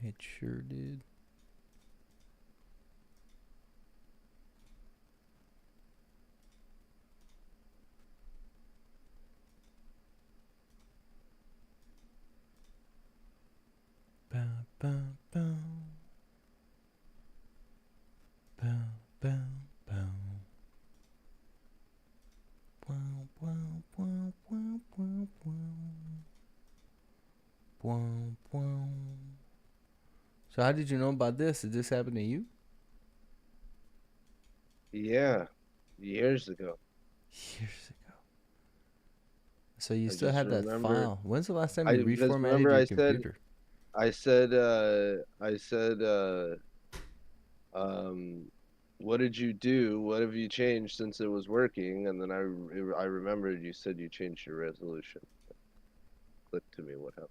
It sure did. Bow, bow, bow. Bow, bow, bow. Wow, wow, wow, wow, wow, wow. Wow, wow. So how did you know about this? Did this happen to you? Yeah, years ago. Years ago. So you I still just had that remember file. When's the last time I you because reformatted remember your I said computer? I said I said um what did you do? What have you changed since it was working? And then I remembered you said you changed your resolution. Clicked to me what happened.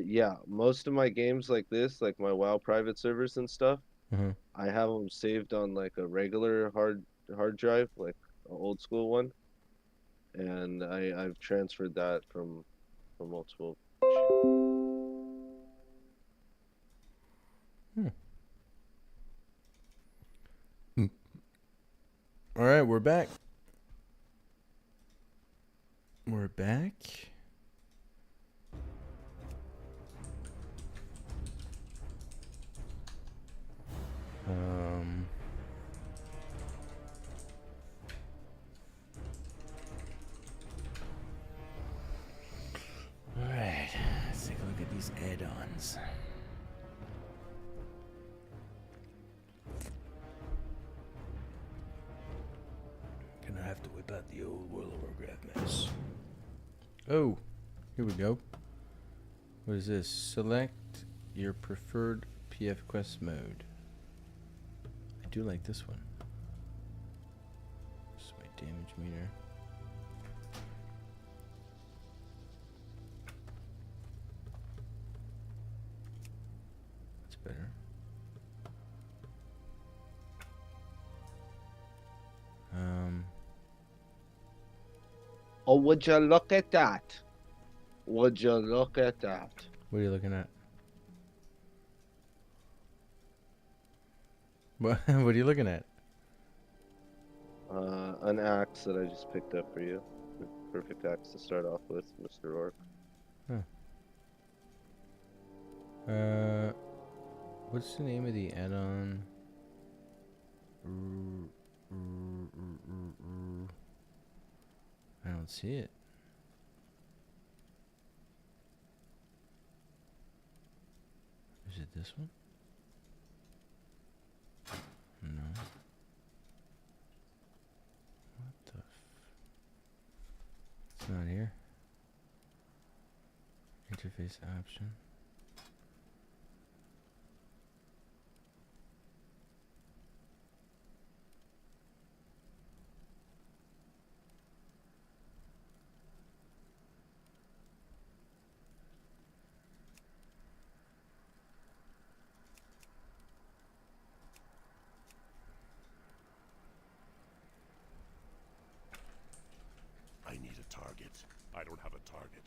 Yeah, most of my games like this, like my WoW private servers and stuff, Mm-hmm. I have them saved on like a regular hard drive, like an old school one, and I've transferred that from multiple machines. Hmm. All right, we're back. We're back. Um. All right. Let's take a look at these add-ons. Gonna have to whip out the old World of Warcraft mess. Oh, here we go. What is this? Select your preferred PF quest mode. I do like this one. This is my damage meter. That's better. Um, Oh, would you look at that? Would you look at that? what are you looking at? What? What are you looking at? An axe that I just picked up for you. Perfect axe to start off with, Mr. Orc. Huh. What's the name of the add-on? I don't see it. Is it this one? No. What the? It's not here. Interface option. I need a target. I don't have a target.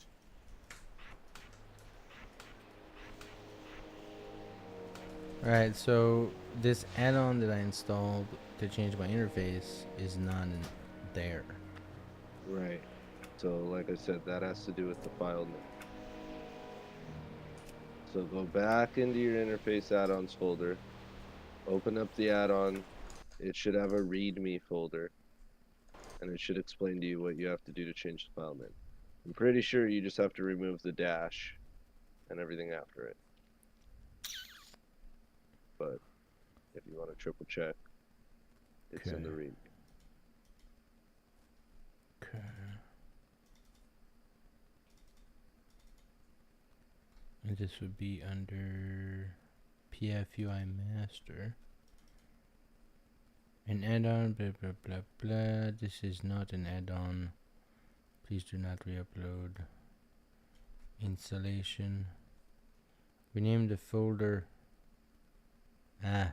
Alright, so this add-on that I installed to change my interface is not in there. Right. So, like I said, that has to do with the file name. So go back into your interface add-ons folder, open up the add-on. It should have a README folder, and it should explain to you what you have to do to change the file name. I'm pretty sure you just have to remove the dash and everything after it. But if you want to triple check, it's Okay. in the README. Okay. And this would be under PFUI master. An add-on, blah blah blah blah. This is not an add-on. Please do not re-upload. Installation. Rename the folder. Ah.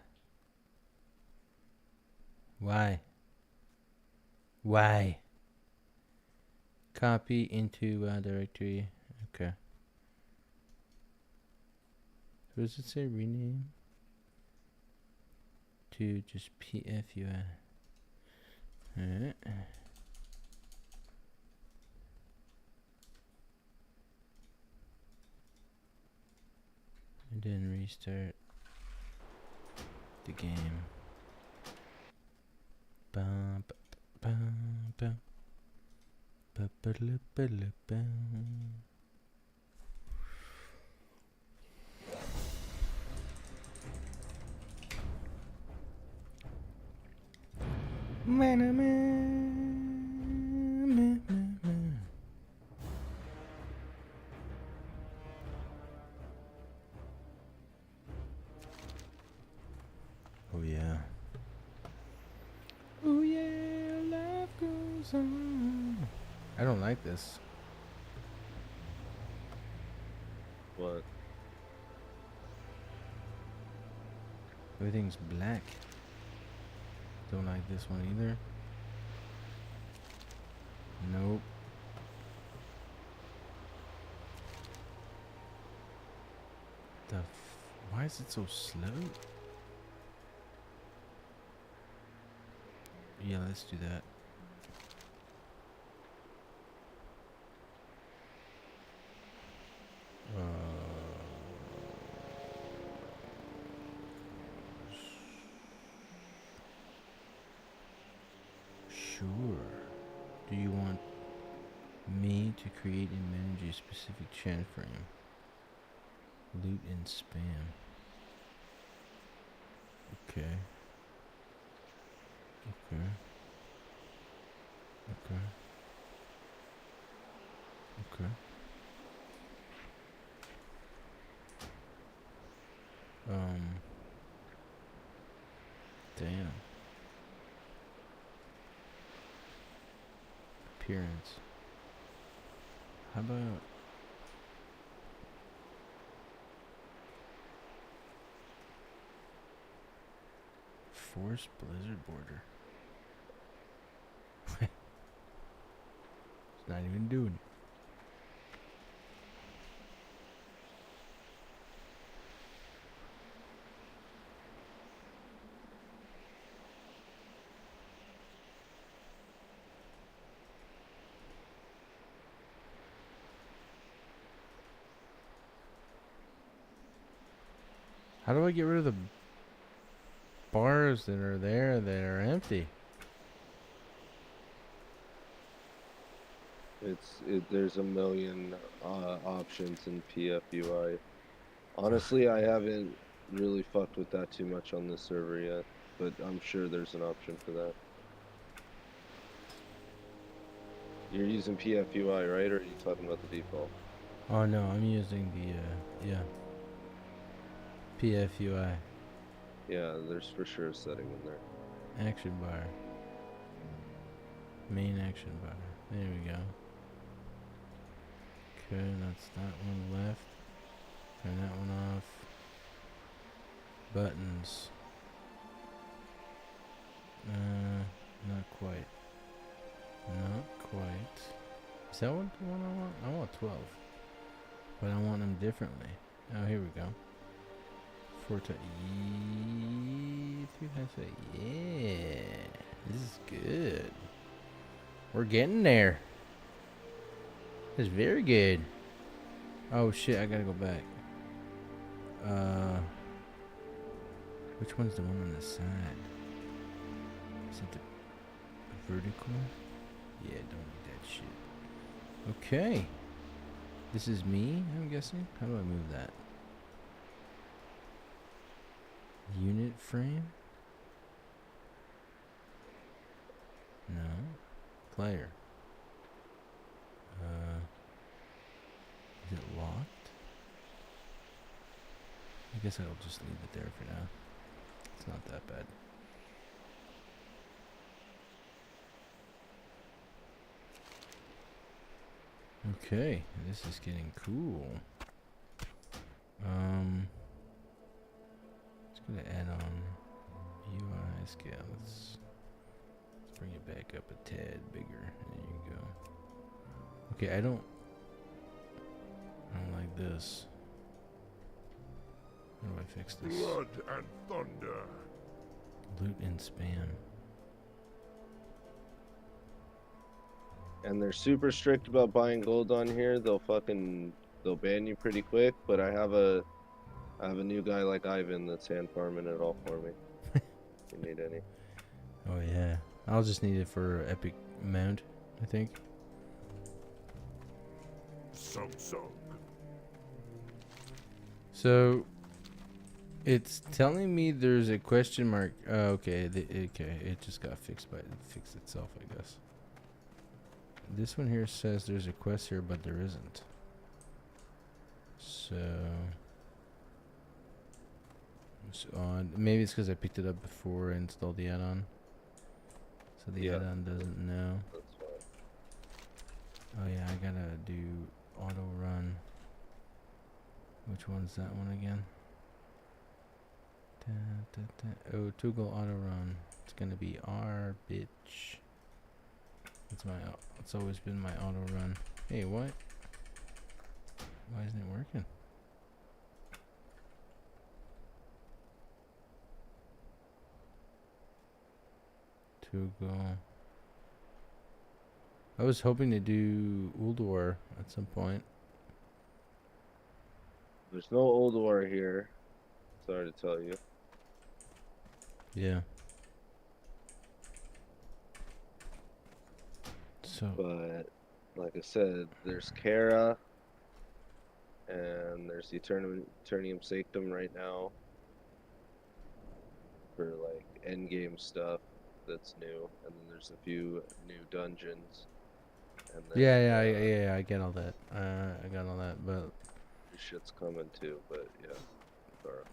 Why? Why? Copy into directory. Okay. So does it say rename? To just PFUI. Alright. And then restart the game. Bum, ba, bum, bum. Ba, ba, la, ba, la, bum. Man, man. Oh yeah. Oh yeah, life goes on. I don't like this. What? Everything's black. Don't like this one either. Nope. Why is it so slow? Yeah, let's do that. Sure. Do you want me to create and manage a specific chat frame? Loot and spam. Okay. Okay. Okay. Okay. Damn. Appearance. How about Force Blizzard border? It's not even doing it. How do I get rid of the bars that are there that are empty? There's a million options in PFUI. Honestly, I haven't really fucked with that too much on this server yet, but I'm sure there's an option for that. You're using PFUI, right? Or are you talking about the default? Oh no, I'm using the yeah. PFUI. Yeah, there's for sure a setting in there. Action bar. Main action bar. There we go. Okay, that's that one left. Turn that one off. Buttons. Not quite. Not quite. Is that what the one I want? I want 12. But I want them differently. Oh, here we go. Yeah. This is good. We're getting there. This is very good. Oh shit, I gotta go back. Which one's the one on the side? Is it the vertical? Yeah, don't need that shit. Okay. This is me, I'm guessing. How do I move that? Unit frame? No. Player. Is it locked? I guess I'll just leave it there for now. It's not that bad. Okay, this is getting cool. Let's go to add on UI scale. Let's bring it back up a tad bigger. There you go. Okay, I don't like this. How do I fix this? Blood and thunder. Loot and spam. And they're super strict about buying gold on here. They'll ban you pretty quick. But I have a new guy like Ivan that's hand farming it all for me. If you need any. Oh yeah, I'll just need it for epic mount, I think. Sung sung. So it's telling me there's a question mark. Okay, okay, it just got fixed itself, I guess. This one here says there's a quest here, but there isn't. So it's odd. Maybe it's because I picked it up before I installed the add-on. So the Yeah. add-on doesn't know. That's fine. Oh yeah, I gotta do auto run. Which one's that one again? Oh, toggle auto run. It's gonna be R, bitch. It's always been my auto run. Hey, what? Why isn't it working? Toggle. I was hoping to do Ulduar at some point. There's no old war here. Sorry to tell you. Yeah. So But like I said, there's Kara and there's the Eternium Sanctum right now for like end game stuff that's new, and then there's a few new dungeons. And then, yeah, I get all that. I got all that, but shit's coming too. But yeah, alright.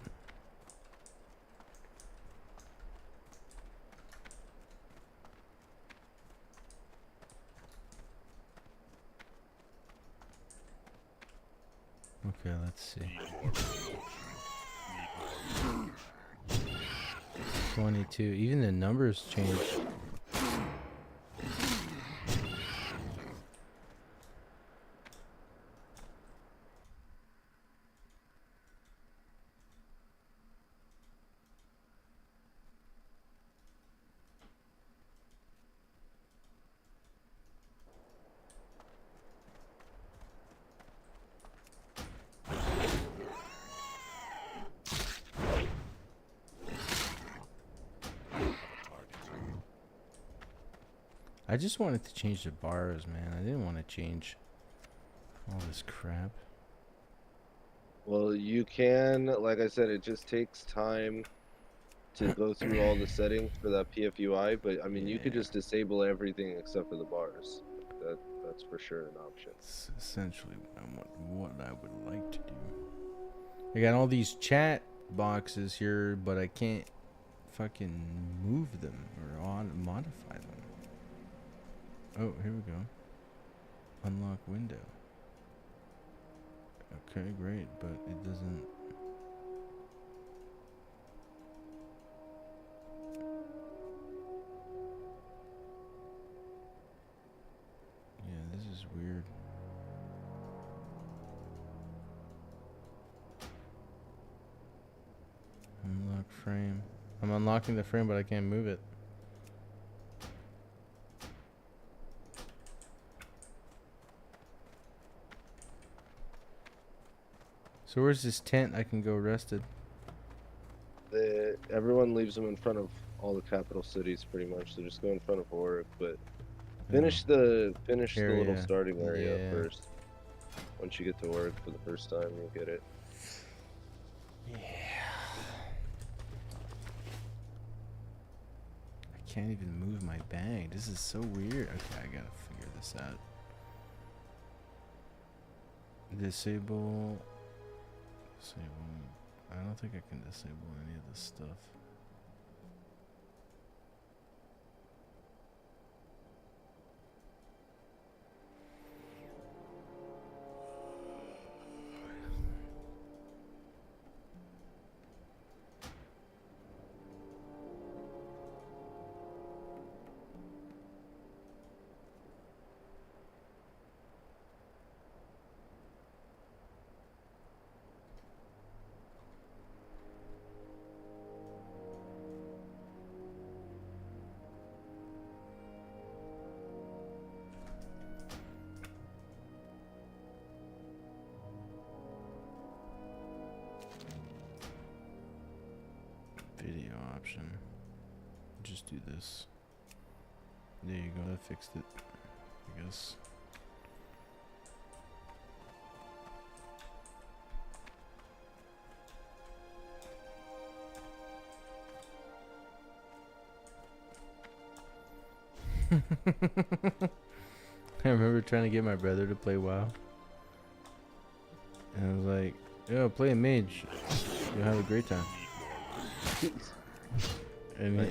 okay, let's see. Need more. 22. Even the numbers change. I just wanted to change the bars, man. I didn't want to change all this crap. Well, you can, like I said, it just takes time to go through all the settings for that PFUI. But I mean, you could Yeah. just disable everything except for the bars. That's for sure an option. It's essentially what I would like to do. I got all these chat boxes here, but I can't fucking move them or modify them. Oh, here we go. Unlock window. Okay, great, but it doesn't. Yeah, this is weird. Unlock frame. I'm unlocking the frame, but I can't move it. So where's this tent I can go rested? Everyone leaves them in front of all the capital cities, pretty much. So just go in front of Orc, but finish the little Area. starting area Yeah. first. Once you get to work for the first time, you'll get it. Yeah. I can't even move my bag. This is so weird. Okay, I gotta figure this out. Disable. I don't think I can disable any of this stuff. option. Just do this. There you go. That fixed it, I guess. I remember trying to get my brother to play WoW. And I was like, yo, play a mage. You'll have a great time. And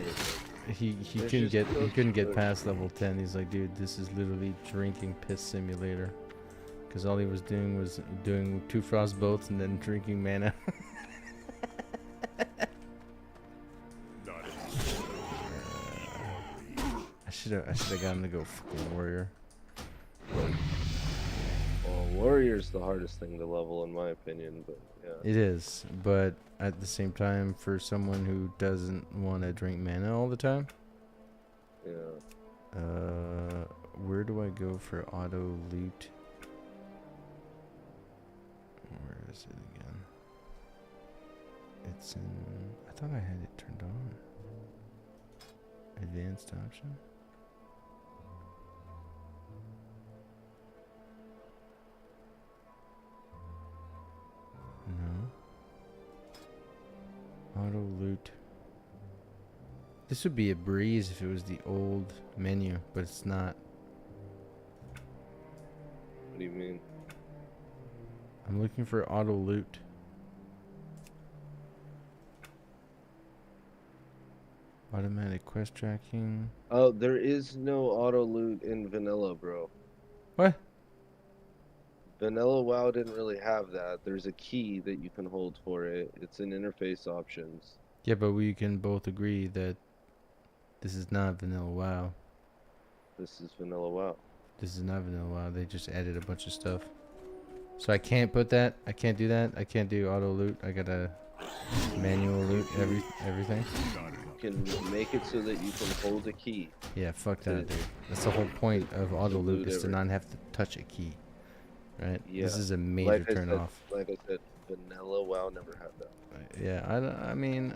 he couldn't get past level 10. He's like, dude, this is literally drinking piss simulator. Because all he was doing 2 frostbolts and then drinking mana. I should have gotten to go fucking warrior. Well, warrior's the hardest thing to level in my opinion, but yeah. It is, but at the same time, for someone who doesn't want to drink mana all the time, Yeah. where do I go for auto loot? Where is it again? It's in. I thought I had it turned on. Advanced option. No. Auto loot. This would be a breeze if it was the old menu, but it's not. What do you mean? I'm looking for auto loot. Automatic quest tracking. Oh, there is no auto loot in vanilla, bro. What? Vanilla WoW didn't really have that. There's a key that you can hold for it. It's in interface options. Yeah, but we can both agree that this is not vanilla WoW. This is vanilla WoW. This is not vanilla WoW. They just added a bunch of stuff. So I can't put that. I can't do that. I can't do auto loot. I gotta manual loot everything. You can make it so that you can hold a key. Yeah, fuck that, dude. That's the whole point of auto loot, is to Whatever. not have to touch a key. Right? Yeah. This is a major Like I turn said, off. like I said, vanilla WoW never had that. Yeah, I mean,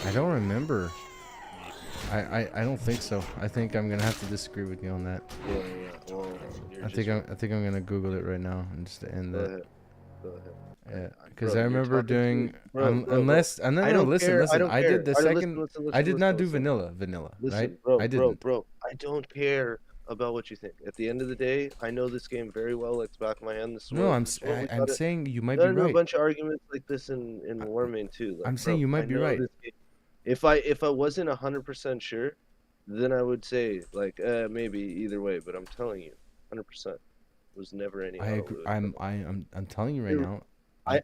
I don't remember. I don't think so. I think I'm gonna have to disagree with you on that. Yeah. Well, you're I think I'm gonna Google it right now and just to end Go that. ahead. Go ahead. Yeah, I- because bro, I you're remember talking to doing me. Bro, unless I no, don't listen, care, I listen. don't I did the care. second. Listen, I did not do listen. vanilla, Listen, right? bro, I didn't. bro. I don't care about what you think. At the end of the day, I know this game very well, like the back of my hand. This is No, what- I'm this is what we I'm gotta- saying you might Got be into a right. bunch of arguments like this in Warmane too. Like, I'm saying bro, you might I be know right. this game. If I wasn't 100% sure, then I would say like maybe either way. But I'm telling you, 100% was never any. I auto agree. loot. I'm telling you right Dude, now. I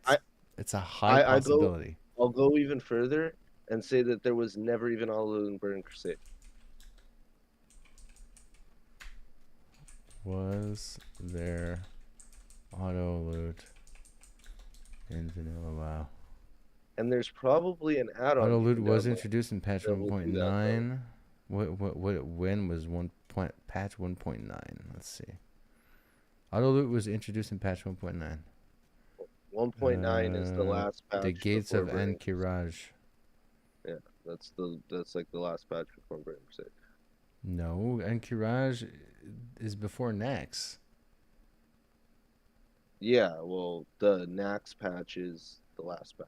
It's a high I go- possibility. I'll go even further and say that there was never even auto loot in Burning Crusade. Was there auto loot in vanilla WoW? And there's probably an add-on. Auto you loot can was download. introduced in patch that will do that, though. 1.9. When was patch 1.9? Let's see. Auto loot was introduced in patch 1.9. 1.9 is the last patch. The Gates before of Burning Ankiraj. That's like the last patch before Burning Crusade. No, Ankiraj is before Nax. Yeah, well, the Nax patch is the last patch.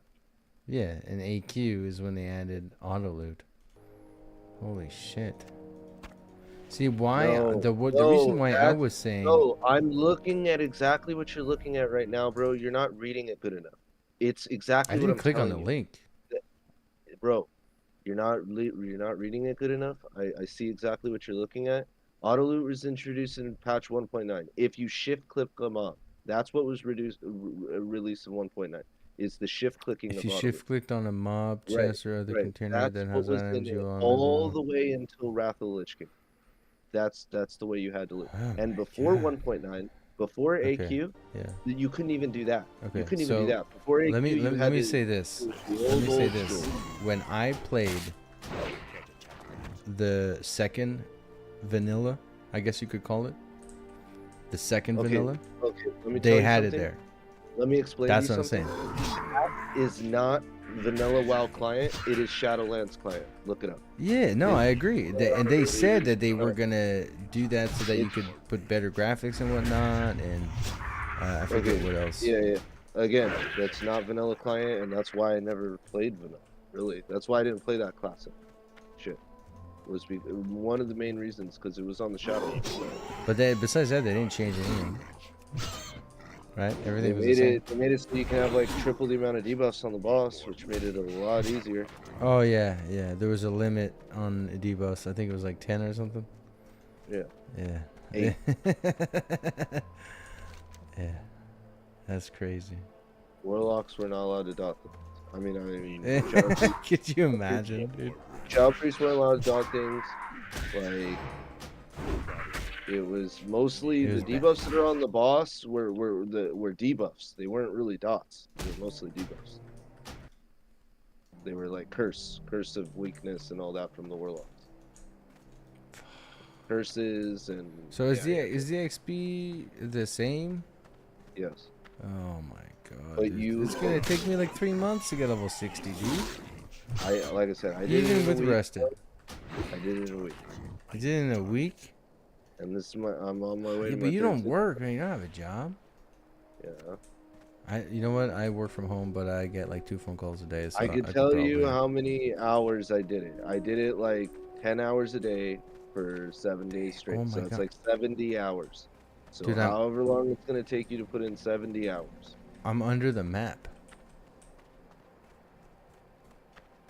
Yeah, and AQ is when they added auto loot. Holy shit. See why the reason why I was saying No, I'm looking at exactly what you're looking at right now, bro. You're not reading it good enough. It's exactly I what didn't I'm click on telling the you. link. Bro. You're not reading it good enough. I see exactly what you're looking at. Auto loot was introduced in patch 1.9. If you shift click them on, that's what was released in 1.9. Is the shift clicking If of you auto shift clicked on a mob, Right, chest, or other right. container That's that what has was items in you it own, all the way until Wrath of the Lich King. That's the way you had to loot. Oh And my before God. 1.9, before Okay. AQ, Yeah. you couldn't even do that. Okay. You couldn't so even do that. Before AQ, let me you let had me to say this. do the Let me old say this. school. When I played the second vanilla, I guess you could call it, the second Okay, vanilla, Okay, let me tell they you had it something. there. Let me explain That's to what you I'm something. saying. That is not vanilla WoW client. It is Shadowlands client. Look it up. Yeah, no, I agree. And they said that they were Alright. gonna do that so that you could put better graphics and whatnot, and I forget Okay. what else. Yeah. Again, that's not vanilla client, and that's why I never played vanilla. Really, that's why I didn't play that classic. Shit. Was one of the main reasons because it was on the Shadowlands. But besides that, they didn't change anything, right? They Everything was the made same. it. They made it so you can have like triple the amount of debuffs on the boss, which made it a lot easier. Oh yeah, yeah. There was a limit on debuffs. I think it was like 10 or something. Yeah. Yeah. 8. Yeah. That's crazy. Warlocks were not allowed to dot things. I mean, Shadow Priests- Could you imagine, dude? Shadow Priests weren't allowed to dot things. Like, it was mostly It was the bad. debuffs that are on the boss were debuffs. They weren't really dots. They were mostly debuffs. They were like curse of weakness and all that from the warlocks. Curses and So is yeah, the XP the same? yes. Oh my god. But dude. It's gonna take me like 3 months to get level 60, dude. Like I said, I did it Even in a with week. rested. I did it in a week, You did it in a week? and this is I'm on my way. Yeah, to but my you third don't city. work, man. You don't have a job. Yeah. You know what? I work from home, but I get like 2 phone calls a day. So I could tell you probably- how many hours I did it. I did it like 10 hours a day for 7 days straight. Oh So my it's God. like 70 hours. So Dude, I'm- however long it's gonna take you to put in 70 hours. I'm under the map.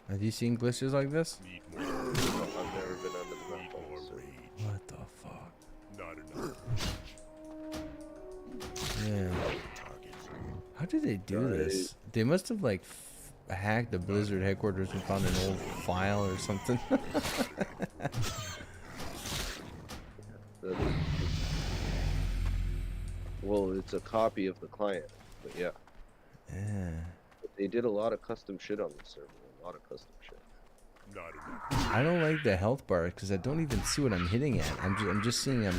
Have you seen glitches like this? Need more. I've never been under the map. Need more officer. rage. What the fuck? Not enough. Yeah. Target. How did they do Right. this? They must have like hacked the Blizzard headquarters and found an old file or something. That's- Well, it's a copy of the client, but yeah. Yeah. They did a lot of custom shit on the server. A lot of custom shit. Not enough. I don't like the health bar because I don't even see what I'm hitting at. I'm just seeing Need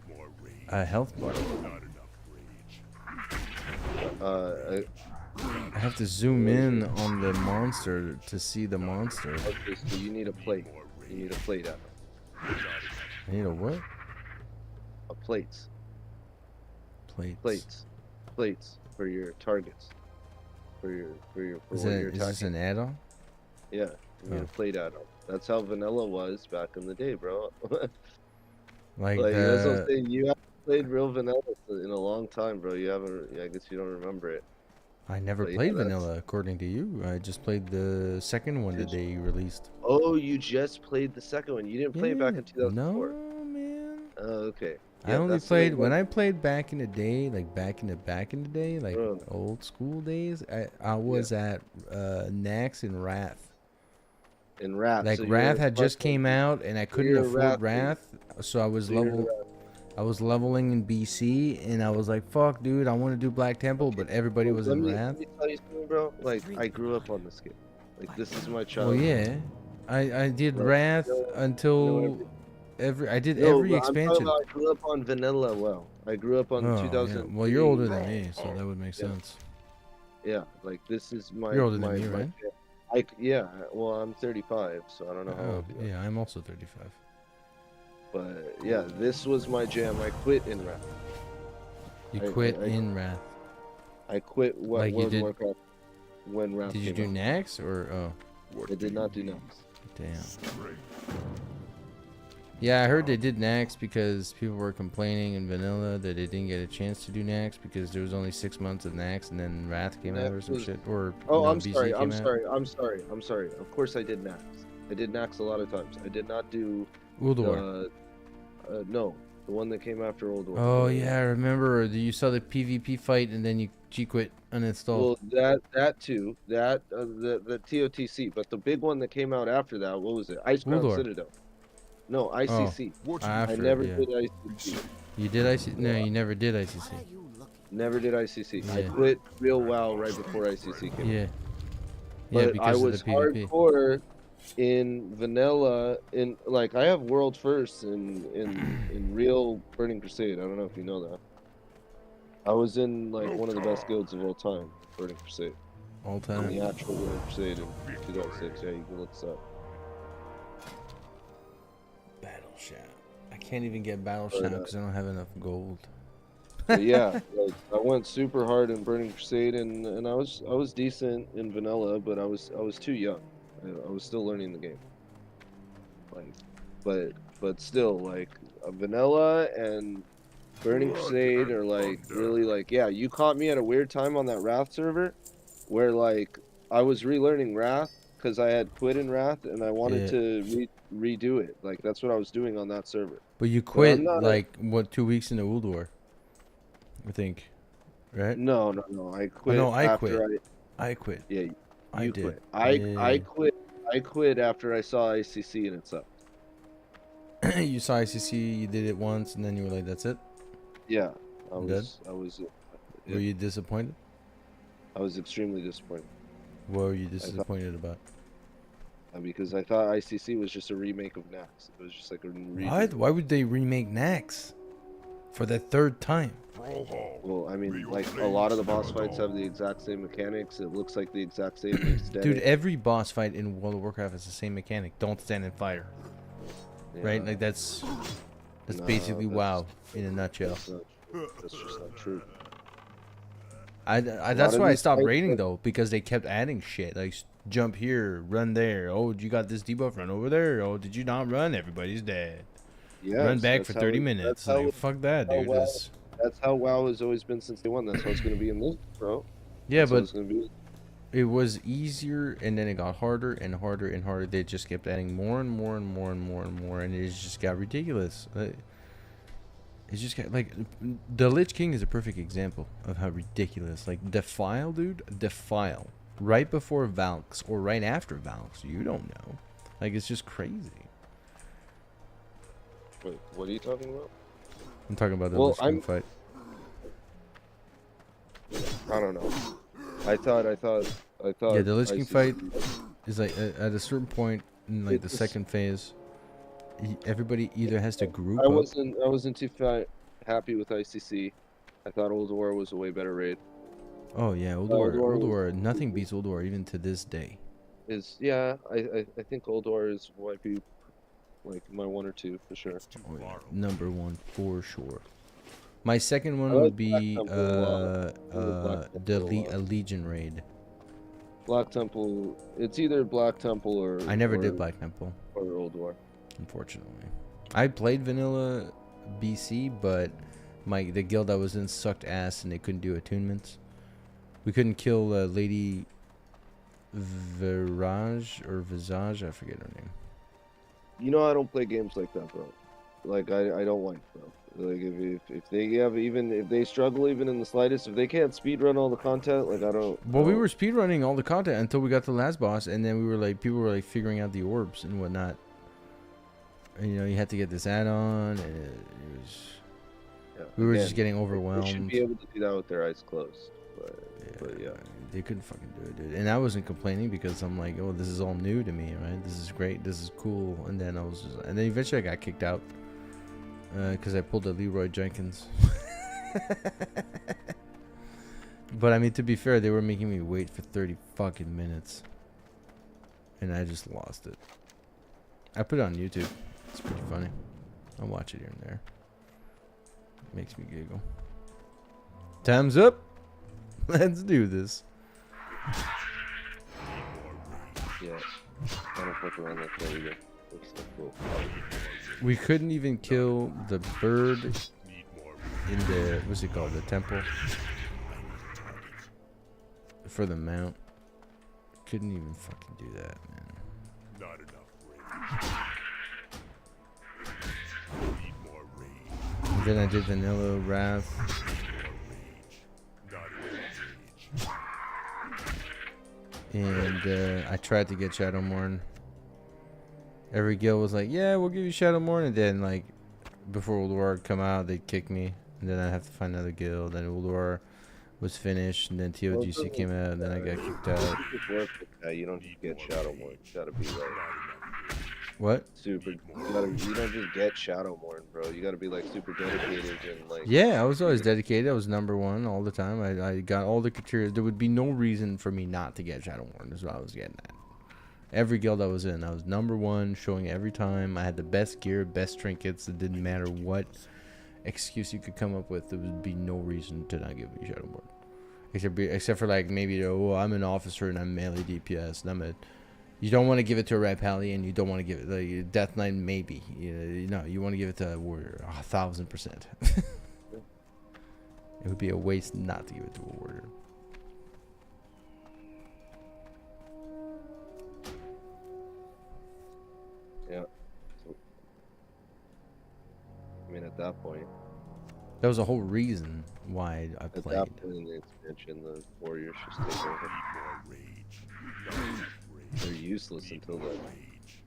more rage. a health bar. Not enough rage. I have to zoom in on the monster to see the monster. Okay, so you need a plate. More You rage. need a plate out. I need a what? A plates. Plates. Plates for your targets. For Is, what it, you're is this attacking. an add-on? Yeah, you need Oh. a plate add-on. That's how vanilla was back in the day, bro. Like Like that's what I'm the saying. You haven't played real vanilla in a long time, bro. You haven't. I guess you don't remember it. I never But yeah, played that's- vanilla according to you. I just played the second one that they released. Oh, you just played the second one. You didn't play it back in 2004. No, man. Oh, okay. I Yeah, only that's the way played it when was. I played back in the day, like back in the day, like Bro. old school days. I was at Nax and Wrath. In Wrath. Like so you're Wrath a had just fucking- came out, and I couldn't you're a afford Wrath dude. Wrath, so I was so you're a level. Wrath. I was leveling in BC, and I was like, "Fuck, dude, I want to do Black Temple," but everybody was Let in me, Wrath. let me tell you something, bro. Like I grew up on this game. Like this is my Well, childhood. yeah, I did Bro, Wrath you know until I did No, every but I'm talking expansion. about I grew up on vanilla. Well, I grew up on Oh, 2000. yeah. Well, you're older than me, so that would make Yeah. sense. Yeah, like this is my. You're older than my, me, my- right? yeah. Well, I'm 35, so I don't know how Oh, old you are. yeah, I'm also 35. But yeah, this was my jam. I quit in Wrath. You I- quit I- in Wrath. I quit Like you World did- of Warcraft when Wrath Did you came do Nax or oh, out. I did not do Nax. damn? Yeah, I heard they did Nax because people were complaining in vanilla that they didn't get a chance to do Nax because there was only 6 months of Nax and then Wrath came out or Nax some was- shit. Or Oh, no, I'm BC sorry. came I'm out. sorry. I'm sorry. I'm sorry. Of course I did Nax. I did Nax a lot of times. I did not do Ulduar. no, the one that came after Old War. Oh yeah, I remember. You saw the PvP fight and then you G quit uninstalled. Well, that too. That the TOTC, but the big one that came out after that, what was it? Ice Crown Uldor. Citadel. No, ICC. I After, never yeah. did ICC. You did ICC? No, you never did ICC. Never did ICC. I Yeah. quit real WoW right before ICC came. Yeah. But Yeah, because I was of the PvP. hardcore in vanilla. In like I have world first in real Burning Crusade. I don't know if you know that. I was in like one of the best guilds of all time, Burning Crusade. all in time. the actual Burning Crusade in 2006. Yeah, you can look this up. Battle Shout. I can't even get Battle But, Shout because I don't have enough gold. But yeah, like I went super hard in Burning Crusade, and I was decent in vanilla, but I was too young. I was still learning the game. Like, but still, like vanilla and Burning Crusade are like really like yeah. You caught me at a weird time on that Wrath server, where like I was relearning Wrath because I had quit in Wrath and I wanted Yeah. to redo it. Like that's what I was doing on that server. But you But quit I'm not like what 2 weeks into World War, I think, right? no. I quit no, I after quit. I quit. yeah. I You did. quit. Yeah. I quit. I quit after I saw ICC and it sucked. You saw ICC, you did it once, and then you were like, "That's it." Yeah, Dead? I was Were you disappointed? extremely disappointed What were you disappointed about? because I thought ICC was just a remake of Nax. It was just like a redo. What? Why would they remake Nax for the third time? Well, I mean, like a lot of the boss fights have the exact same mechanics. It looks like the exact same aesthetic. Dude, every boss fight in World of Warcraft is the same mechanic. Don't stand in fire. Right? Yeah. Like that's No, basically that's- WoW in a nutshell. That's not true. That's just not true. That's of why I these stopped fights raiding that- though, because they kept adding shit like jump here, run there. Oh, you got this debuff, run over there. Oh, did you not run? Everybody's dead. Yeah. Run back for 30 minutes. That's how, Like fuck that, how dude. WoW- That's- that's how WoW has always been since day one. That's how it's gonna be in this, bro. yeah, That's how but it's gonna be. it was easier and then it got harder and harder and harder. They just kept adding more and more and more and more and more, and it just got ridiculous. It's just got like the Lich King is a perfect example of how ridiculous. Like Defile, dude, Defile right before Valks or right after Valks, you don't know. Like it's just crazy. Wait, what are you talking about? I'm talking about the Well, Lich King fight. I don't know. I thought. Yeah, the Lich King ICC fight is like at a certain point in like the It's- second phase, everybody either has to group I up. wasn't too happy with ICC. I thought Old War was a way better raid. Oh yeah, Old Old War. War Old was- War. Nothing beats Old War even to this day. I think Old War is might be like my 1 or 2 for sure. It's too Oh, yeah. far. Number one for sure. My second one I like would be Black Temple a lot. I like Black the Temple a lot. a Legion raid. Black Temple. It's either Black Temple or I never or, did Black Temple, or Old War. unfortunately. I played vanilla BC, but the guild I was in sucked ass and they couldn't do attunements. We couldn't kill Lady Virage or Visage, I forget her name. You know I don't play games like that, bro. Like I don't like, bro. Like if they have even if they struggle even in the slightest, if they can't speedrun all the content, like I don't. Well, we I don't- were speedrunning all the content until we got to the last boss, and then people were like figuring out the orbs and whatnot. And, you had to get this add-on, and it was. yeah, We were again, just getting They should overwhelmed. be able to do that with their eyes closed. But yeah. They couldn't fucking do it, dude. And I wasn't complaining because I'm like, oh, this is all new to me, right? This is great. This is cool. And then and then eventually I got kicked out because I pulled a Leroy Jenkins. But I mean, to be fair, they were making me wait for 30 fucking minutes, and I just lost it. I put it on YouTube. It's pretty funny. I'll watch it here and there. Makes me giggle. Time's up. Let's do this. Yeah. I don't fuck around like that either. That's so cool. We couldn't even kill the bird Need more. in the what's it called, the temple for the mount. Couldn't even fucking do that, man. Not enough rage. Need more rage. And then I did vanilla wrath. More rage. Not enough rage. And I tried to get Shadowmourne. Every guild was like, yeah, we'll give you Shadowmourne. And then, like, before World War would come out, they'd kick me. And then I'd have to find another guild. Then World War was finished. And then TOGC came out. And then I got kicked out. If it works, you don't just get Shadowmourne. You gotta be like. What? Super. You don't just get Shadowmourne, bro. You gotta be like super dedicated and like. Yeah, I was always dedicated. I was number one all the time. I got all the criteria. There would be no reason for me not to get Shadowmourne. Is what I was getting at. Every guild I was in, I was number one, showing every time. I had the best gear, best trinkets. It didn't matter what excuse you could come up with. There would be no reason to not give me Shadowmourne. Except for like maybe, oh, I'm an officer and I'm melee DPS. And you don't want to give it to a Red Pally, and you don't want to give it like Death Knight maybe. No, you want to give it to a warrior 1,000%. It would be a waste not to give it to a warrior. Yeah. So, I mean, at that point. That was the whole reason why I At played. that point in the expansion, the warriors just take over. More rage. None rage. They're useless until then. Rage.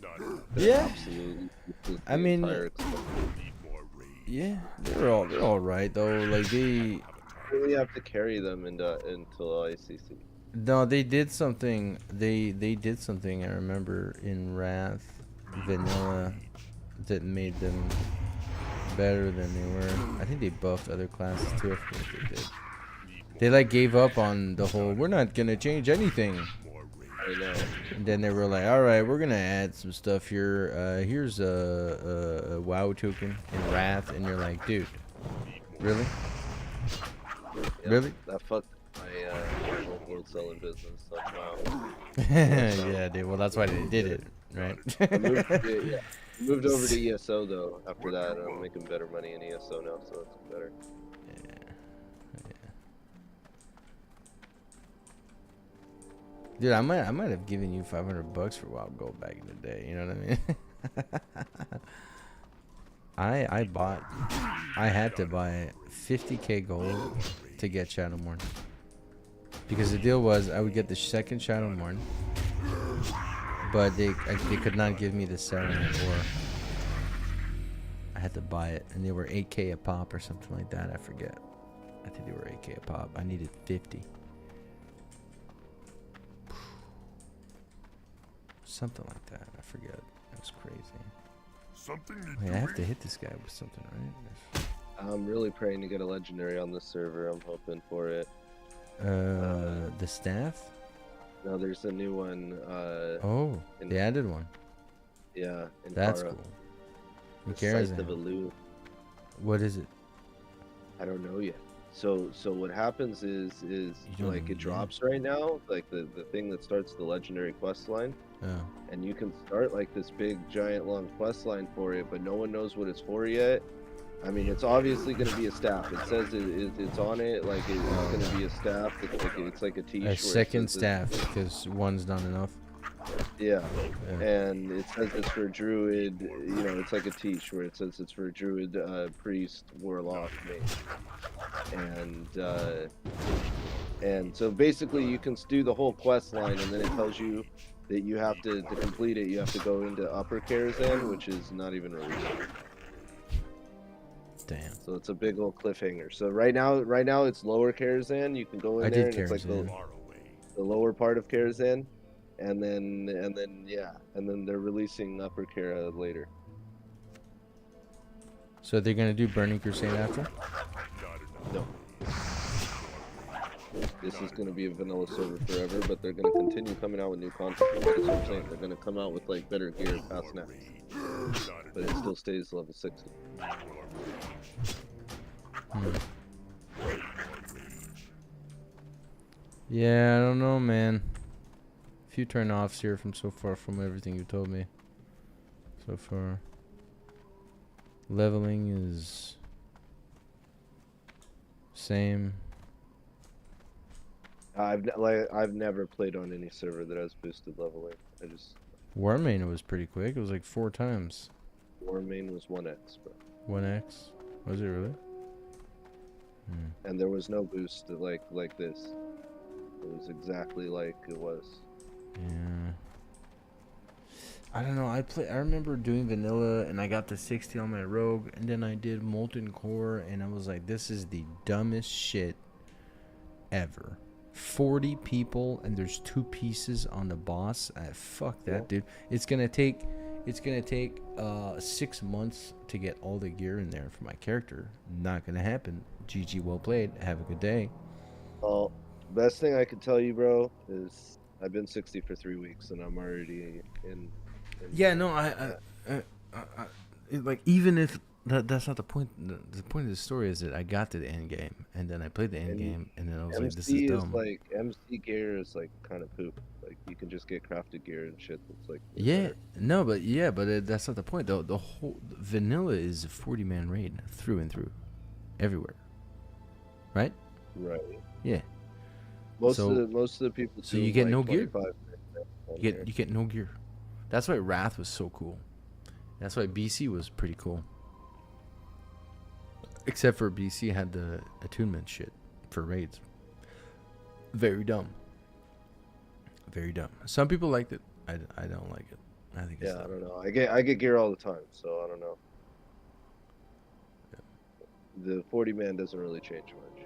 None. They're Yeah. absolutely useless I the mean, entire expansion. Need more rage. Yeah, they're all right though. Like they, You really have to carry them until ICC. no, they did something. They did something. I remember in Wrath Vanilla that made them better than they were. I think they buffed other classes too. I forget what they did. They like gave up on the whole. We're not gonna change anything. More rage. I know. And then they were like, all right, we're gonna add some stuff here. Here's a WoW token in Wrath, and you're like, dude, really? Yeah, Really? That fucked my whole selling business somehow. Yeah, dude. Well, that's why they did it, right? Moved over to ESO though. After that, I'm making better money in ESO now, so it's better. Dude, I might have given you $500 for WoW Gold back in the day. You know what I mean? I had to buy 50k gold to get Shadowmourne, because the deal was I would get the second Shadowmourne, but they could not give me the Serenite or I had to buy it, and they were 8k a pop or something like that. I forget. I think they were 8k a pop. I needed 50. Something like that. I forget. It was crazy. Something need Wait, to I have to rage. hit this guy with something, right? I'm really praying to get a legendary on this server. I'm hoping for it. The staff? No, there's a new one. Oh, in- they added one. Yeah, in That's Kara. cool. Who The cares? Scythe of then? Elu. What is it? I don't know yet. So what happens is don't like know it yet? drops right now, like the thing that starts the legendary quest line, Oh. and you can start like this big giant long quest line for it, but no one knows what it's for yet. I mean, it's obviously going to be a staff. It says it's on it, like it's going to be a staff. It's like a t-shirt. where A it second says staff, because one's not enough. Yeah, Yeah. and it says it's for druid. You know, it's like a teach where it says it's for druid, priest, warlock, mage, and so basically you can do the whole quest line, and then it tells you that you have to complete it. You have to go into Upper Karazhan, which is not even released. Damn. So it's a big old cliffhanger. So right now it's Lower Karazhan. You can go in I there, did and it's like Karazhan. Far away. the lower part of Karazhan, and then they're releasing Upper Kara later. So they're gonna do Burning Crusade after? Not enough. No. This is going to be a vanilla server forever, but they're going to continue coming out with new content. That's what I'm saying. They're going to come out with like better gear past now, but it still stays level 60. Yeah, I don't know, man. A few turn-offs here from so far from everything you told me. So far. Leveling is same. I've never played on any server that has boosted leveling. I just Warmane was pretty quick. It was like 4 times. Warmane was 1x, bro, 1x. Was it really? and there was no boost like this. It was exactly like it was. Yeah. I don't know. I remember doing vanilla and I got the 60 on my rogue, and then I did molten core, and I was like, this is the dumbest shit ever. 40 people and there's 2 pieces on the boss. Fuck that, dude. It's gonna take it's gonna take 6 months to get all the gear in there for my character. Not gonna happen. GG, well played. Have a good day. Well, best thing I can tell you, bro, is I've been 60 for 3 weeks and I'm already in Yeah, no, like even if that's not the point. The point of the story is that I got to the end game, and then I played the end And game, and then I was MC like, "This is dumb." like MC gear is like kind of poop. Like you can just get crafted gear and shit that's like way Yeah, better. no, but that's not the point. The whole vanilla is a 40-man raid through and through, everywhere, right? Right. Yeah. Most So- of the people. so do, you get like, no gear? 25 on You here. get no gear. That's why Wrath was so cool. That's why BC was pretty cool. Except for BC had the attunement shit for raids. Very dumb. Very dumb. Some people liked it. I don't like it. I think it's Yeah, I dumb. don't know. I get gear all the time, so I don't know. The 40 man doesn't really change much.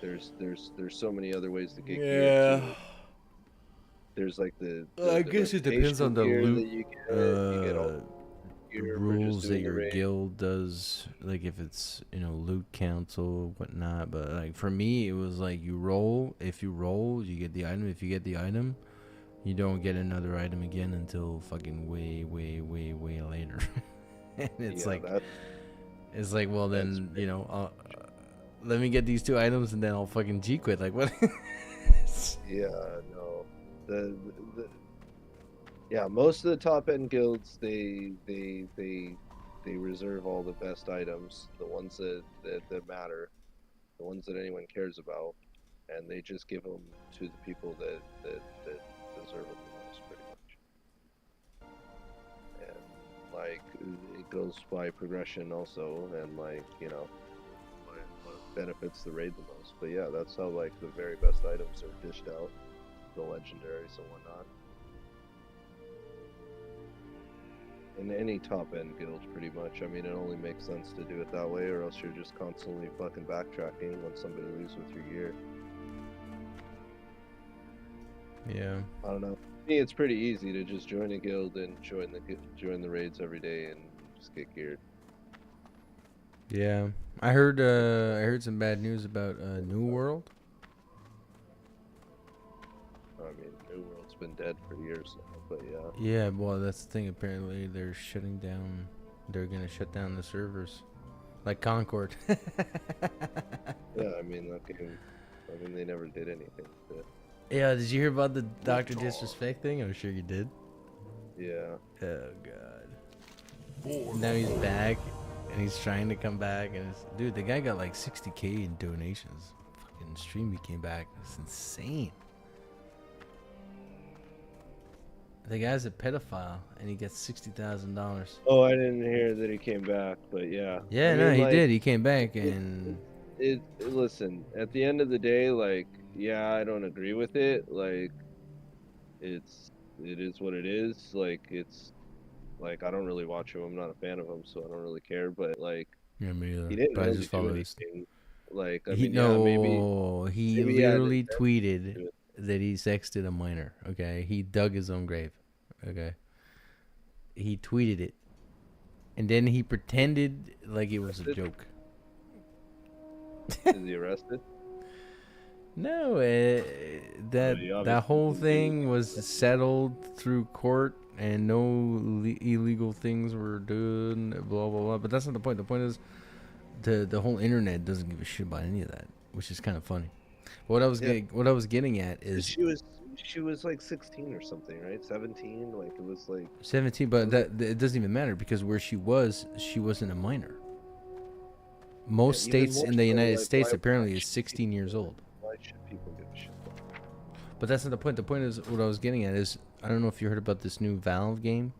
There's so many other ways to get gear. Too. There's like the I guess it depends on the gear loot, that you get all gear for just rules that doing the your raid. guild does, like if it's loot council whatnot. But like for me, it was like you roll. If you roll, you get the item. If you get the item, you don't get another item again until fucking way later. And it's Yeah, like that- it's like, well that's then let me get these 2 items and then I'll fucking G quit. Like what? yeah, no. Yeah, most of the top end guilds they reserve all the best items, the ones that matter, the ones that anyone cares about, and they just give them to the people that deserve it the most, pretty much. And like it goes by progression also, and like what benefits the raid the most. But yeah, that's how like the very best items are dished out, the legendaries and whatnot. In any top end guild, pretty much. I mean, it only makes sense to do it that way, or else you're just constantly fucking backtracking when somebody leaves with your gear. Yeah. I don't know. For me, it's pretty easy to just join a guild and join the raids every day and just get geared. Yeah. I heard some bad news about New World. I mean, New World's been dead for years now, but yeah. Yeah, well, that's the thing. Apparently, they're shutting down. They're gonna shut down the servers, like Concord. Yeah, I mean, that game. I mean, they never did anything with it. Yeah, did you hear about the Dr. Disrespect thing? I'm sure you did. Yeah. Oh god. Now he's back, and he's trying to come back, and dude, the guy got like 60K in donations. Fucking stream, he came back. It's insane. The guy's a pedophile, and he gets $60,000. Oh, I didn't hear that he came back, but yeah. Yeah, I no, mean, he like, did. He came back, and Listen, at the end of the day, like, yeah, I don't agree with it. Like, it is what it is. Like, it's like I don't really watch him. I'm not a fan of him, so I don't really care. But like, yeah, me either. he didn't But I really just do follow his. anything. Like, I He mean, yeah, maybe. he maybe he had literally intent tweeted to do it. that he sexted a minor. Okay, he dug his own grave. Okay, he tweeted it, and then he pretended like it was a Arrested? joke. Is he arrested? No, he that obviously whole didn't do thing was settled through court, and no illegal things were done. Blah blah blah. But that's not the point. The point is, the whole internet doesn't give a shit about any of that, which is kind of funny. What I was Yeah. what I was getting at is She was like 16 or something, right? 17. Like it was like 17, but that it doesn't even matter because where she wasn't a minor. Most Yeah, even states more in the so, United like, States why apparently is should 16 people- years old. Why should people give a shit? But that's not the point. The point is what I was getting at is I don't know if you heard about this new Valve game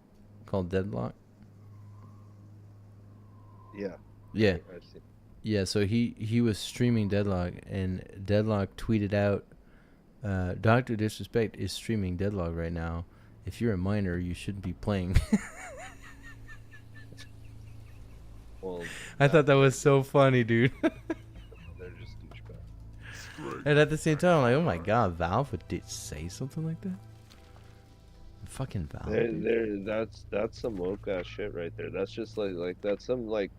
called Deadlock. Yeah. Yeah. I've seen. Yeah, so he was streaming Deadlock, and Deadlock tweeted out, Dr. Disrespect is streaming Deadlock right now. If you're a minor, you shouldn't be playing. Well, I thought that was so funny, dude. they're just douchebags. And at the same time, I'm like, oh my god, Valve would say something like that? Fucking Valve. That's some woke ass shit right there. That's just like that's some like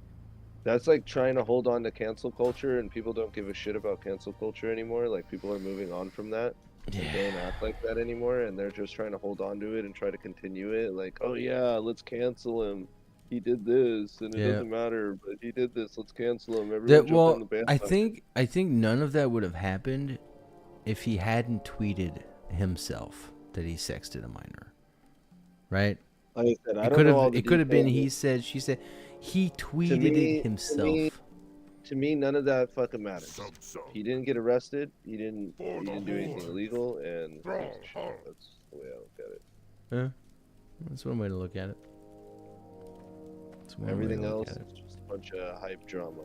that's like trying to hold on to cancel culture, and people don't give a shit about cancel culture anymore. Like people are moving on from that and don't act like that anymore, and they're just trying to hold on to it and try to continue it. Like, oh yeah, let's cancel him. He did this, and it Yeah. doesn't matter, but he did this. Let's cancel him. Everyone That, jump on the well, bandwagon. I think none of that would have happened if he hadn't tweeted himself that he sexted a minor. Right? Like I said, I It don't could know all have the it could have been details. he said, she said. He To tweeted me, it himself. to me, none of that fucking matters. So. He didn't get arrested. He didn't For the do anything Lord. illegal, and Throw piece of shit. her. That's the way I look at it. Yeah. That's one way to look at it. That's one way to Everything look else at it. is just a bunch of hype drama.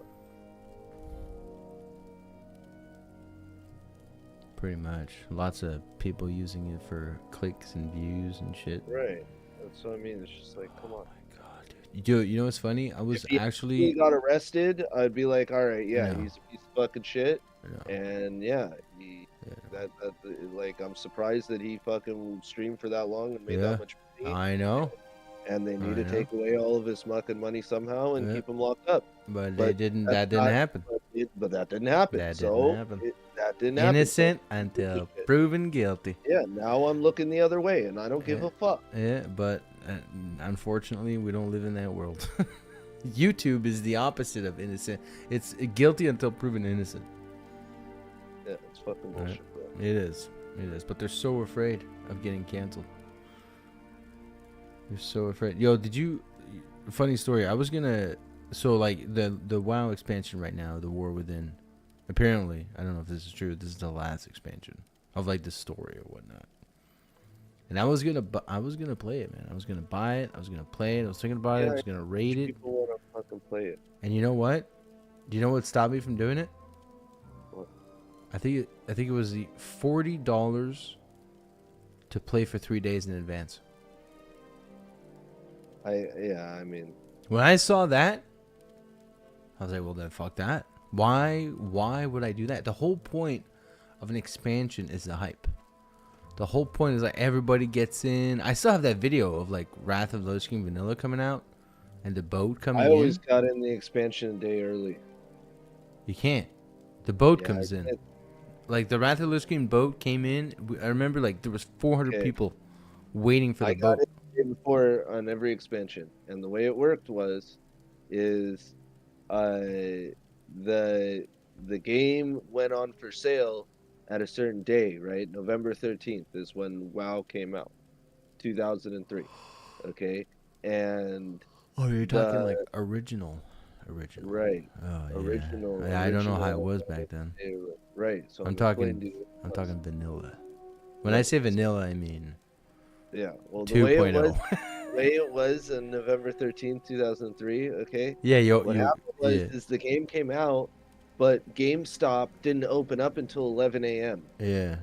Pretty much. Lots of people using it for clicks and views and shit. Right. That's what I mean. It's just like, come on. God, dude. You know what's funny? I was If he actually. got arrested, I'd be like, all right, yeah, No. he's a piece of fucking shit, No, and yeah, he yeah. that like I'm surprised that he fucking streamed for that long and made Yeah. that much money, I know, and they need I to know. take away all of his mucking money somehow and Yeah. keep him locked up. but But that didn't that's happen. But that didn't happen. That didn't So happen. that didn't happen. So Innocent until proven guilty. yeah, now I'm looking the other way, and I don't give Yeah. a fuck. Yeah, but unfortunately, we don't live in that world. YouTube is the opposite of innocent. It's guilty until proven innocent. Yeah, it's fucking Right. bullshit, bro. It is. It is. But they're so afraid of getting canceled. They're so afraid. Yo, did you? Funny story. I was gonna. So like the WoW expansion right now, the War Within. Apparently, I don't know if this is true. This is the last expansion of like the story or whatnot. And I was gonna play it, man. I was gonna buy it. I was gonna play it. I was thinking about it. I was gonna raid it. People want to fucking play it. And you know what? Do you know what stopped me from doing it? What? I think it was the $40 to play for 3 days in advance. I mean, When I saw that, I was like, well then fuck that. Why would I do that? The whole point of an expansion is the hype. The whole point is like everybody gets in. I still have that video of like Wrath of the Lich King Vanilla coming out and the boat coming I always in. got in the expansion a day early. You can't. The boat Yeah, comes I in. can't- Like the Wrath of the Lich King boat came in. I remember like there was 400 Okay. people waiting for the I got boat. it the day before on every expansion, and the way it worked is the game went on for sale at a certain day, right? November 13th is when WoW came out, 2003. Okay, and Oh, you're talking the- like original. right, Oh yeah. original. Yeah, I don't know how it original, was back then. Right. So I'm explaining talking. to you what I'm it was. talking vanilla. When I say vanilla, I mean Yeah. Well, the way it was, 2.0. the way it was on November 13th, 2003. Okay. Yeah, What happened was yeah, is the game came out, but GameStop didn't open up until 11 a.m. yeah.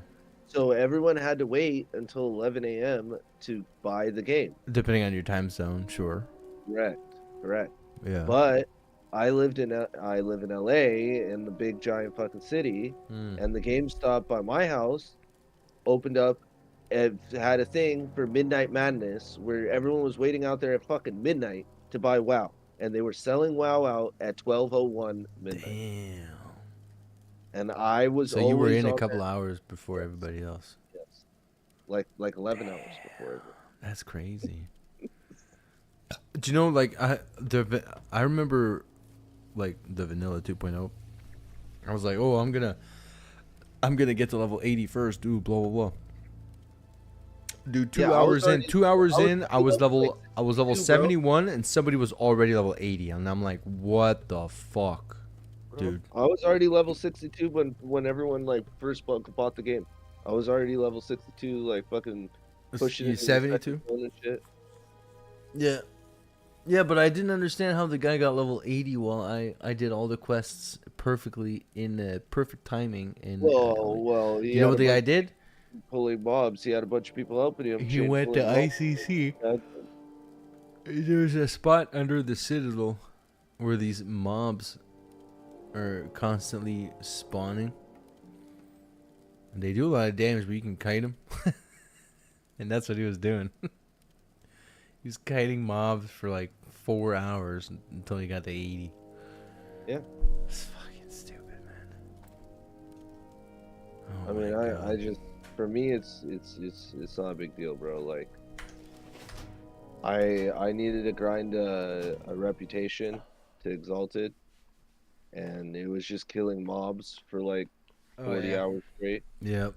So everyone had to wait until 11 a.m. to buy the game. Depending on your time zone, sure. Correct. Yeah. But I live in LA in the big giant fucking city, Mm. and the GameStop by my house opened up and had a thing for Midnight Madness where everyone was waiting out there at fucking midnight to buy WoW, and they were selling WoW out at 12:01 midnight. Damn. And I was So you were always in a on couple that- hours before everybody else. Yes. Like 11 hours before everyone. That's crazy. Do you know, like, I remember, like, the vanilla 2.0. I was like, oh, I'm gonna get to level 80 first, dude, blah, blah, blah. Dude, 2 Yeah, I was hours in, already- 2 hours I was in, I was level, like I was level 62, bro. 71, and somebody was already level 80, and I'm like, what the fuck, dude? I was already level 62 when everyone like first bought the game. I was already level 62, like fucking pushing You into the 72? second zone and shit. Yeah. Yeah, but I didn't understand how the guy got level 80 while I did all the quests perfectly in perfect timing. And Well, you know what the guy did? pulling mobs. He had a bunch of people helping him. He chain went to pulling mobs. ICC. Yeah. There's a spot under the Citadel where these mobs are constantly spawning. And they do a lot of damage, but you can kite them. And that's what he was doing. He was kiting mobs for like 4 hours until he got to 80. Yeah. It's fucking stupid, man. Oh I mean, my I God. just, for me, it's not a big deal, bro. Like, I needed to grind a reputation to Exalted, and it was just killing mobs for like Oh 40 yeah. hours straight. Yep.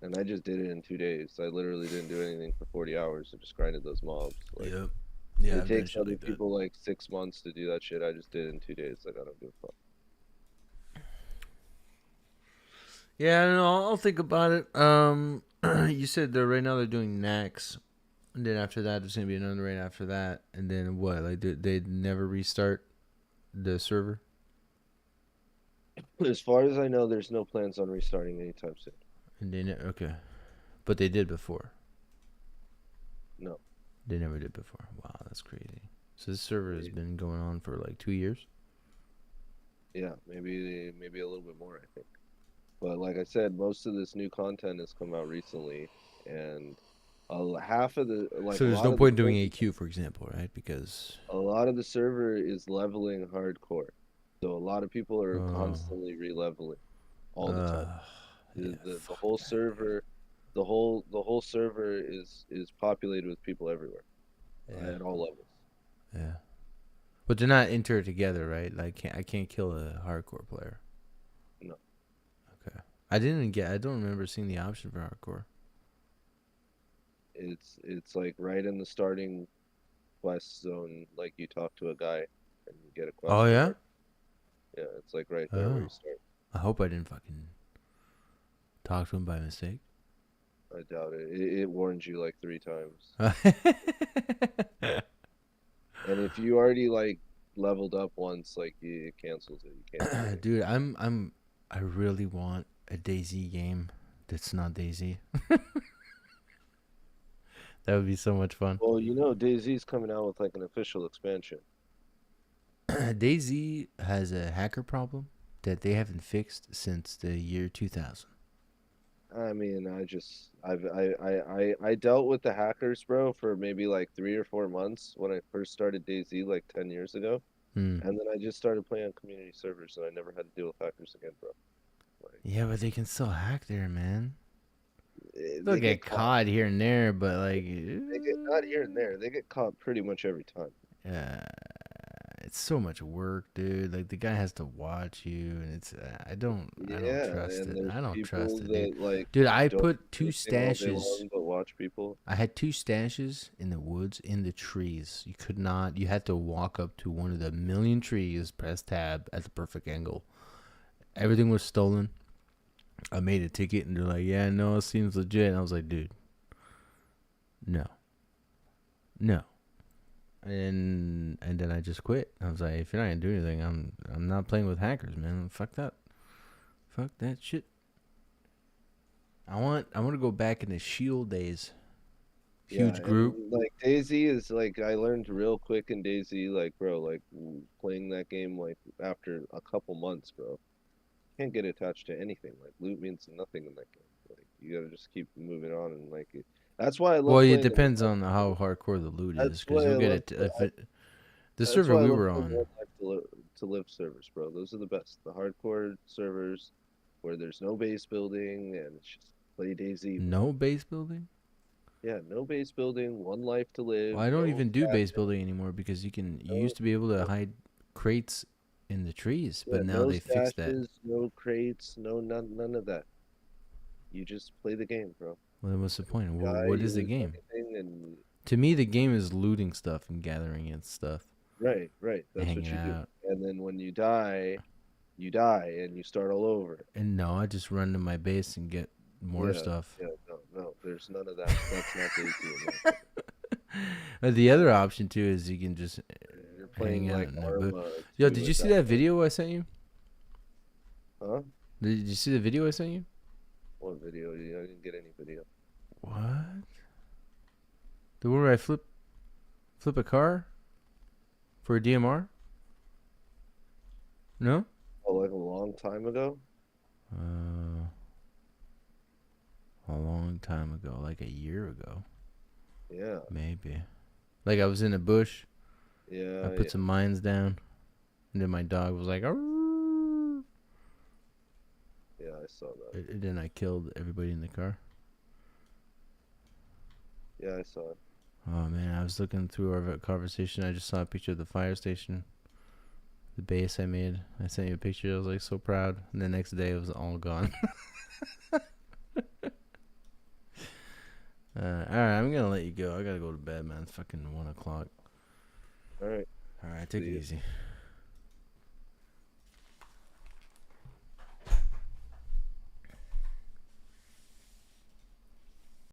And I just did it in 2 days. I literally didn't do anything for 40 hours. I just grinded those mobs. Like, Yep. Yeah, it I've done takes shit other like that. people like 6 months to do that shit. I just did it in 2 days. Like, I don't give a fuck. Yeah, no, I'll think about it. You said that right now they're doing Nax, and then after that there's gonna be another raid after that, and then what? Like they never restart the server? As far as I know, there's no plans on restarting anytime soon. And okay, but they did before. No. They never did before. Wow, that's crazy. So this server has been going on for like 2 years. Yeah, maybe a little bit more, I think. But like I said, most of this new content has come out recently, and half of the So there's no point doing AQ, for example, right? Because a lot of the server is leveling hardcore, so a lot of people are oh, constantly re-leveling all the time. yeah, The fuck whole that. server, the whole server is populated with people everywhere, Yeah, at all levels. yeah. But they're not entered together, right? Like I can't kill a hardcore player. No. Okay. I don't remember seeing the option for hardcore. It's like right in the starting quest zone, like you talk to a guy and you get a quest Oh for yeah. hard. Yeah, it's like right there where Oh, you start. I hope I didn't fucking talk to him by mistake. I doubt it. It warns you like 3 times. And if you already like leveled up once, like it cancels it. You can't do anything. Dude, I really want a DayZ game that's not DayZ. That would be so much fun. Well, you know, DayZ's coming out with like an official expansion. DayZ has a hacker problem that they haven't fixed since the year 2000. I mean, I dealt with the hackers, bro, for maybe like 3 or 4 months when I first started DayZ like 10 years ago. Hmm. And then I just started playing on community servers and I never had to deal with hackers again, bro. Like, Yeah, but they can still hack there, man. They'll they get get caught. caught here and there, but like, They get not here and there. They get caught pretty much every time. it's so much work, dude. Like the guy has to watch you, and it's I don't Yeah, trust and it. there's I don't trust people it, dude. that like Dude, I don't put do 2 anything all day stashes. long but watch people. I had 2 stashes in the woods, in the trees. You could not. You had to walk up to one of the million trees, press tab at the perfect angle. Everything was stolen. I made a ticket, and they're like, "Yeah, no, it seems legit." And I was like, "Dude, no, no." And then I just quit. I was like, "If you're not gonna do anything, I'm not playing with hackers, man. Fuck that, fuck that shit." I want to go back in the Shield days. Huge Yeah, group. and like DayZ is like I learned real quick in DayZ, like bro, like playing that game like after a couple months, bro. Can't get attached to anything. Like loot means nothing in that game. Like you gotta just keep moving on and like that's why I Well, love it playing in the depends on how hardcore the loot is, that's because why you'll I get love it if it. The that's server why I we love were playing on. One Life to live servers, bro. Those are the best. The hardcore servers where there's no base building and it's just play DayZ. No base building? Yeah, no base building, one life to live. Well, I don't No even do base status, building anymore because you no, used to be able to hide crates in the trees, yeah, but now no they fixed that. stashes, no crates, no none of that. You just play the game, bro. Well, then what's the point? Die, What you is the lose game? everything, and To me, the game is looting stuff and gathering in stuff right, and that's what hanging you do. out. And then when you die, and you start all over. And no, I just run to my base and get more Yeah, stuff. yeah, no, there's none of that. That's not the easy. But the other option too is you can just You're playing hang out like in the Arma. boot. Yo, did you see that video I sent you? Huh? Did you see the video I sent you? What video? I didn't get any video. What? The one where I flip a car for a DMR? No? Oh, like a long time ago? a long time ago, like a year ago, Yeah. maybe. Like I was in a bush. Yeah. I put Yeah. some mines down, and then my dog was like, "Arrrr." Yeah, I saw that. And then I killed everybody in the car. Yeah, I saw it. Oh man, I was looking through our conversation. I just saw a picture of the fire station, the base I made. I sent you a picture. I was like so proud. And the next day, it was all gone. All right, I'm gonna let you go. I gotta go to bed, man. It's fucking 1 o'clock. All right. All right, take See it ya. easy.